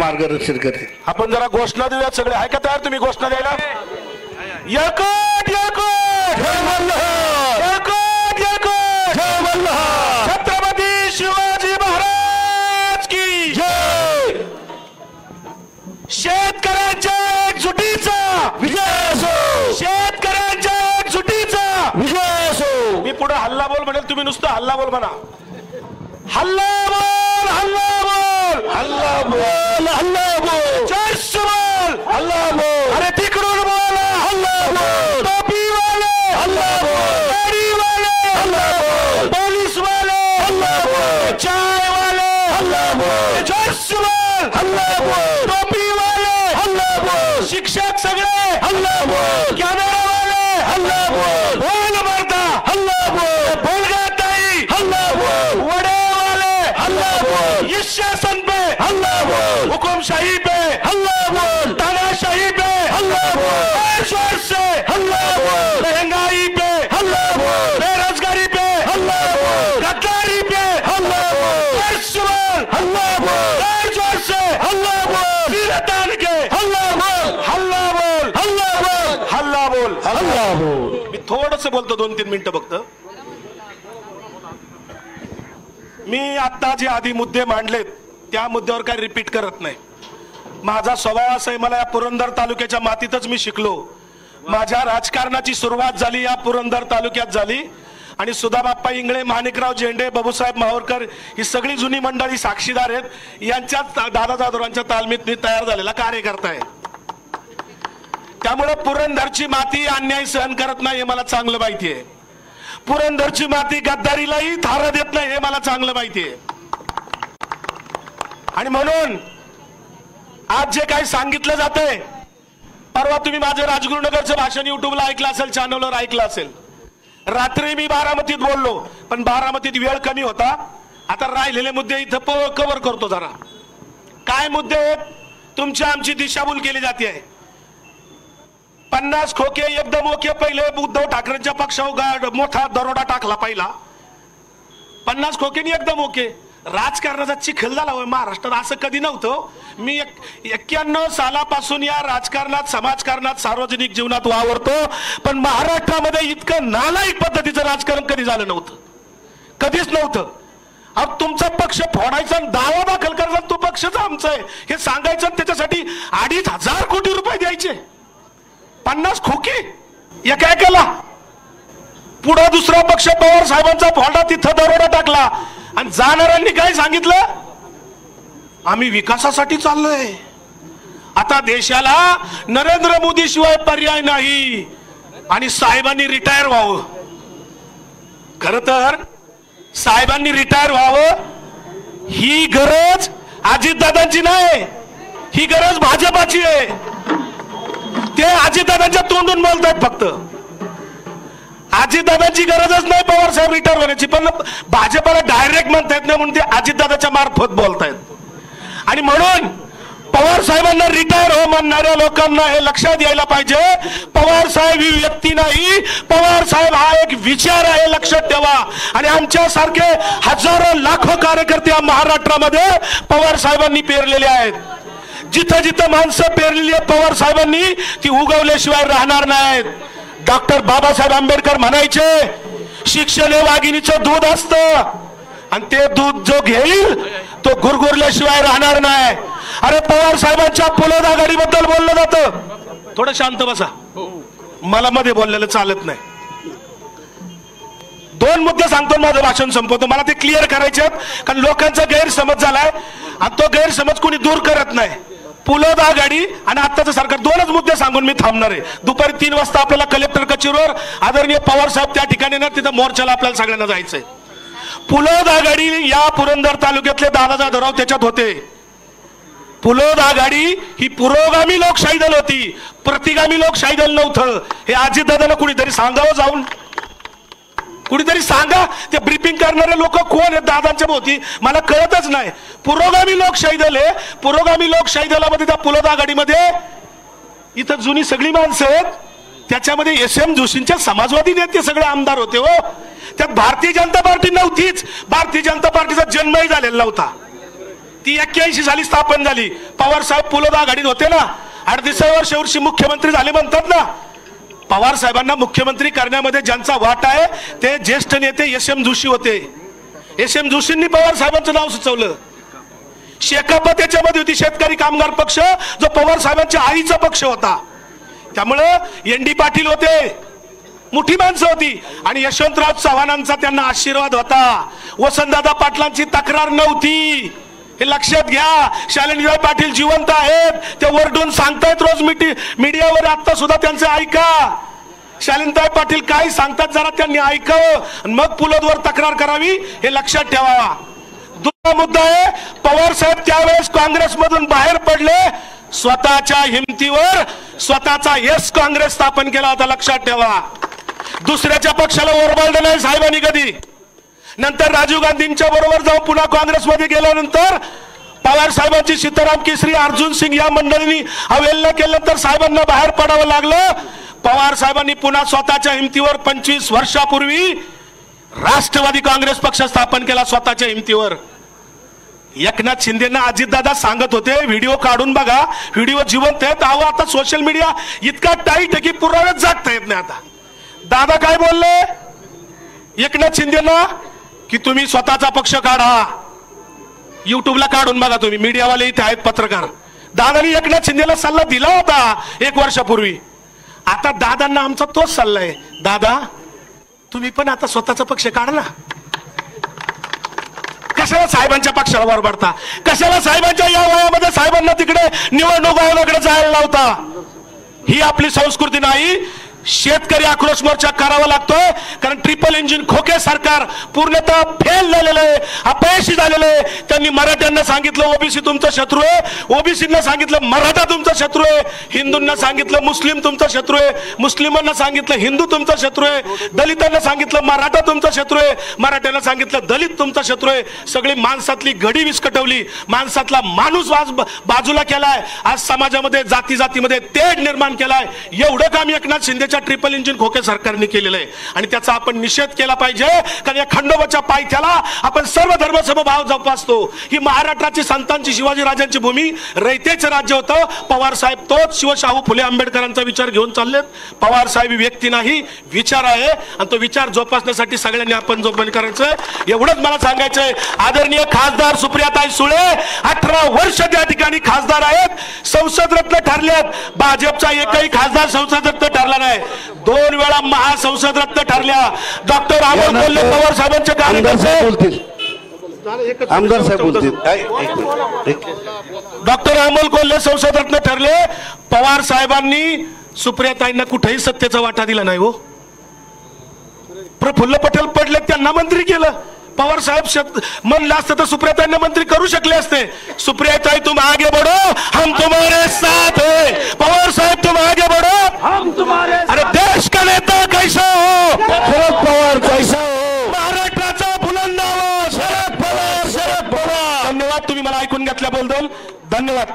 मार्गदर्शन करेल. आपण जरा घोषणा देऊयात. सगळे आहे का तयार तुम्ही घोषणा द्यायला? एकट एकट जय मल्हार, एकट एकट जय मल्हार, छत्रपती शिवाजी महाराज की जय. शेतकऱ्यांच्या एकजुटीचा विजय असो, शेतकऱ्यांच्या एकजुटीचा विजय असो. मी पुढे हल्ला बोल म्हणेल, तुम्ही नुसतं हल्ला बोल म्हणा. हल्ला बोल, हल्ला बोल, हल्ला बोल, हल्ला बोल, जय बोल, हल्ला बोल. अरे तिकडून बोल, हल्ला बोल. टोपीवाले हल्ला बोल, गाडीवाले हल्ला बोल, पोलीसवाले हल्ला बोल, चायवाले हल्ला बोल, जय बोल, हल्ला बोल. टोपीवाले हल्ला बोल, शिक्षक सगळे हल्ला बोल, कॅमेरावाले हल्ला बोल, बोल मर्दा हल्ला बोल, बोलगाताई हल्ला बोल, वडेवाले हल्ला बोल, शासन पे हल्ला बोल, हुकुमशाही पे हल्ला बोल, तानाशाही पे हल्ला बोल, जोर से हल्ला बोल, महंगाई पे हल्ला बोल, बेरोजगारी पे हल्ला बोल, गद्दारी पे हल्ला बोल, हल्ला बोल, जोर से हल्ला बोल, वीरतान के हल्ला बोल, हल्ला बोल, हल्ला बोल, हल्ला बोल, हल्ला बोल. मी थोडस बोलतो 2-3 मिनिटं फक्त. मी आता जे आधी मुद्दे मांडलेत त्या मुद्द्यावर काही रिपीट करत नाही. माझा स्वभाव असा आहे, मला या पुरंदर तालुक्याच्या मातीतच मी शिकलो. माझ्या राजकारणाची सुरुवात झाली या पुरंदर तालुक्यात झाली. आणि सुधाबाप्पा इंगळे, माणिकराव झेंडे, बाबूसाहेब माहूरकर ही सगळी जुनी मंडळी साक्षीदार आहेत. यांच्याच दादा जाधवरांच्या तालमीत मी तयार झालेला कार्यकर्ता आहे. त्यामुळे पुरंदरची माती अन्याय सहन करत नाही हे मला चांगलं माहिती आहे. पुरंदरची माती गद्दारीलाही थारा देत नाही हे मला चांगलं माहिती आहे. आणि म्हणून आज जे काही सांगितलं जातंय, परवा तुम्ही माझं राजगुरुनगरचं भाषण युट्यूबला ऐकलं असेल, चॅनलवर ऐकलं असेल. रात्री मी बारामतीत बोललो, पण बारामतीत वेळ कमी होता. आता राहिलेले मुद्दे इथं कव्हर करतो जरा. काय मुद्दे आहेत? तुमची आमची दिशाभूल केली जाते. 50 खोके एकदम ओके. पहिले उद्धव ठाकरेंच्या पक्षावर मोठा दरोडा टाकला पहिला. 50 खोकेनी एकदम ओके. राजकारणाचा चिखल झाला होय महाराष्ट्रात, असं कधी नव्हतं. मी 91 सालापासून या राजकारणात, समाजकारणात, सार्वजनिक जीवनात वावरतो, पण महाराष्ट्रामध्ये इतकं नालायक पद्धतीचं राजकारण कधी झालं नव्हतं, कधीच नव्हतं. अहो, तुमचा पक्ष फोडायचा, दावा दाखल करायचा, तो पक्षच आमचा आहे हे सांगायचं, त्याच्यासाठी 2,500 कोटी रुपये द्यायचे. 50 खोके एका एकाला. पुढे दुसरा पक्ष पवार साहेबांचा फोडा, तिथं दरोडा टाकला. आणि जाणाऱ्यांनी काय सांगितलं? आम्ही विकासासाठी चाललोय. आता देशाला नरेंद्र मोदी शिवाय पर्याय नाही आणि साहेबांनी रिटायर व्हावं. खर तर साहेबांनी रिटायर व्हावं ही गरज अजितदादांची नाही, ही गरज भाजपाची आहे. ते अजितदादांच्या तोंडून बोलतात फक्त. अजितदादांची गरजच नाही पवार साहेब रिटायर होण्याची, पण भाजपाला डायरेक्ट म्हणता येत नाही म्हणून ते अजितदादाच्या मार्फत बोलतायत. आणि म्हणून पवार साहेबांना रिटायर हो म्हणणाऱ्या लोकांना हे लक्षात यायला पाहिजे, पवार साहेब ही व्यक्ती नाही, पवार साहेब हा एक विचार आहे, लक्षात ठेवा. आणि आमच्यासारखे हजारो लाखो कार्यकर्ते महाराष्ट्रामध्ये पवार साहेबांनी पेरलेले आहेत. जिथं जिथं माणसं पेरलेली आहेत पवार साहेबांनी, ती उगवल्याशिवाय राहणार नाहीत. डॉक्टर बाबासाहेब आंबेडकर म्हणायचे, शिक्षण हे वाघिणीचं दूध असतं आणि ते दूध जो घेईल तो गुरगुरल्याशिवाय राहणार नाही. अरे पवार साहेबांच्या पुलोद आघाडीबद्दल बोललं जातं. थोडं शांत बसा, मला मध्ये बोललेलं चालत नाही. 2 मुद्दे सांगतो, माझं भाषण संपवतो. मला ते क्लिअर करायचे आहेत, कारण लोकांचा गैरसमज झालाय आणि तो गैरसमज कोणी दूर करत नाही. पुलोद आघाडी आणि आत्ताचं सरकार, 2च मुद्दे सांगून मी थांबणार आहे. दुपारी 3 वाजता आपल्याला कलेक्टर कचेरीवर आदरणीय पवार साहेब त्या ठिकाणी येणार, तिथं मोर्चाला आपल्याला सगळ्यांना जायचंय. पुलोद आघाडी या पुरंदर तालुक्यातले दादा जाधवराव त्याच्यात होते. पुलोद आघाडी ही पुरोगामी लोकशाही दल होती, प्रतिगामी लोकशाही दल नव्हतं. हे अजितदादांना कुणीतरी सांगावं जाऊन, कुणीतरी सांगा. ते ब्रीफिंग करणारे लोक कोण आहेत दादांच्या भोवती मला कळतच नाही. पुरोगामी लोकशाही दल आहे. पुरोगामी लोकशाही दलामध्ये त्या पुलोद आघाडीमध्ये इथं जुनी सगळी माणसं आहेत. त्याच्यामध्ये SM जोशींच्या समाजवादी नेते सगळे आमदार होते. हो, त्यात भारतीय जनता पार्टी नव्हतीच. भारतीय जनता पार्टीचा जन्मही झालेला नव्हता. ती 81 साली स्थापन झाली. पवार साहेब पुलोद आघाडीत होते ना, 38व्या वर्षी मुख्यमंत्री झाले म्हणतात ना. पवार साहेबांना मुख्यमंत्री करण्यामध्ये ज्यांचा वाटा आहे ते ज्येष्ठ नेते एस.एम. जोशी होते. एस.एम. जोशींनी पवार साहेबांचं नाव सुचवलं. शेकाप त्याच्यामध्ये होती, शेतकरी कामगार पक्ष, जो पवार साहेबांच्या आईचा पक्ष होता. त्यामुळं एन.डी. पाटील होते, मोठी माणसं होती. आणि यशवंतराव चव्हाणांचा त्यांना आशीर्वाद होता. वसंतदादा पाटलांची तक्रार नव्हती, हे लक्षात घ्या. शालिनीताई पाटील जिवंत आहेत, ते वरडून सांगतायत रोज मीडियावर. आता सुद्धा त्यांचं ऐका. शालिनीताई पाटील काय सांगतात जरा त्यांनी ऐकावं, मग पुलोदवर तक्रार करावी, हे लक्षात ठेवावा. दुसरा मुद्दा आहे, पवार साहेब त्यावेळेस काँग्रेसमधून बाहेर पडले, स्वतःच्या हिमतीवर स्वतःचा यस काँग्रेस स्थापन केला होता, लक्षात ठेवा. दुसऱ्याच्या पक्षाला ओरबाळलं नाही साहेबांनी कधी. नंतर राजीव गांधींच्या बरोबर जाऊन पुन्हा काँग्रेसमध्ये गेल्यानंतर पवार साहेबांची सीताराम केसरी, अर्जुन सिंग या मंडळींनी अवहेलना केल्यानंतर साहेबांना बाहेर पडावं लागलं. पवार साहेबांनी पुन्हा स्वतःच्या हिमतीवर 25 वर्षापूर्वी राष्ट्रवादी काँग्रेस पक्ष स्थापन केला, स्वतःच्या हिमतीवर. एकनाथ शिंदेना अजितदादा सांगत होते, व्हिडिओ काढून बघा, व्हिडिओ जिवंत आहेत. अहो आता सोशल मीडिया इतका टाईट आहे की पुरावेच जागता येत नाही. आता दादा काय बोलले एकनाथ शिंदेना की तुम्ही स्वतःचा पक्ष काढा. युट्यूबला काढून बघा तुम्ही, मीडियावाले इथे आहेत पत्रकार. दादानी एकनाथ शिंदेला सल्ला दिला होता 1 वर्षापूर्वी. आता दादांना आमचा तोच सल्ला आहे, दादा तुम्ही पण आता स्वतःचा पक्ष काढा ना. कशाला साहेबांच्या पक्षाला बरोबरता, कशाला साहेबांच्या या वयामध्ये साहेबांना तिकडे निवडणूक आयोगाकडे जायला लावता. ही आपली संस्कृती नाही. शेतकरी आक्रोश मोर्चा करावा लागतोय, कारण ट्रिपल इंजिन खोके सरकार पूर्णतः फेल झालेलं आहे, अपयशी झालेलं आहे. त्यांनी मराठ्यांना सांगितलं ओबीसी तुमचा शत्रू आहे, ओबीसींना सांगितलं मराठा तुमचा शत्रू आहे, हिंदूंना सांगितलं मुस्लिम तुमचा शत्रू आहे, मुस्लिमांना सांगितलं हिंदू तुमचा शत्रू आहे, दलितांना सांगितलं मराठा तुमचा शत्रू आहे, मराठ्यांना सांगितलं दलित तुमचा शत्रू आहे. सगळी माणसातली घडी विस्कटवली, माणसातला माणूस बाजूला केलाय. आज समाजामध्ये जाती जातीमध्ये तेढ निर्माण केलाय. एवढं काम एकनाथ शिंदे ट्रिपल इंजिन खोके सरकारने केलेलं आहे आणि त्याचा आपण निषेध केला पाहिजे. कारण या खंडोबाच्या पायथ्याला आपण सर्व धर्म समभाव जोपासतो. ही महाराष्ट्राची संतांची, शिवाजी राजांची भूमी, रयतेचं राज्य होतं. पवार साहेब तोच शिवशाहू फुले आंबेडकरांचा विचार घेऊन चाललेत. पवार साहेब व्यक्ती नाही, विचार आहे आणि तो विचार जोपासण्यासाठी सगळ्यांनी आपण जोपासना करायचं. एवढंच मला सांगायचंय. आदरणीय खासदार सुप्रियाताई सुळे 18 वर्ष त्या ठिकाणी खासदार आहेत, संसद रत्न ठरल्यात. भाजपचा एकही खासदार संसद रत्न ठरला नाही. 2 वेळा महासंसद रत्न ठरल्या. डॉक्टर अमोल कोल्हे पवार साहेबांचे कार्यकर्ते, आमदार साहेब बोलतील. डॉक्टर अमोल कोल्हे संसद रत्न ठरले. पवार साहेबांनी सुप्रियाताईंना कुठेही सत्तेचा वाटा दिला नाही. हो, प्रफुल्ल पटेल पडले, त्यांना मंत्री केलं. पवार साहेब म्हणलं असतं तर सुप्रियाताईंना मंत्री करू शकले असते. सुप्रियाताई तुम आगे बढ़ो, हम तुम्हारे साथ हैं. पवार साहेब तुम आगे बढ़ो, हम तुम्हारे. अरे देश का नेता कैसा हो, शरद पवार कैसा हो, महाराष्ट्राचा बुलंद आवाज शरद पवार, शरद पवार. धन्यवाद, तुम्ही मला ऐकून घेतल्याबद्दल धन्यवाद.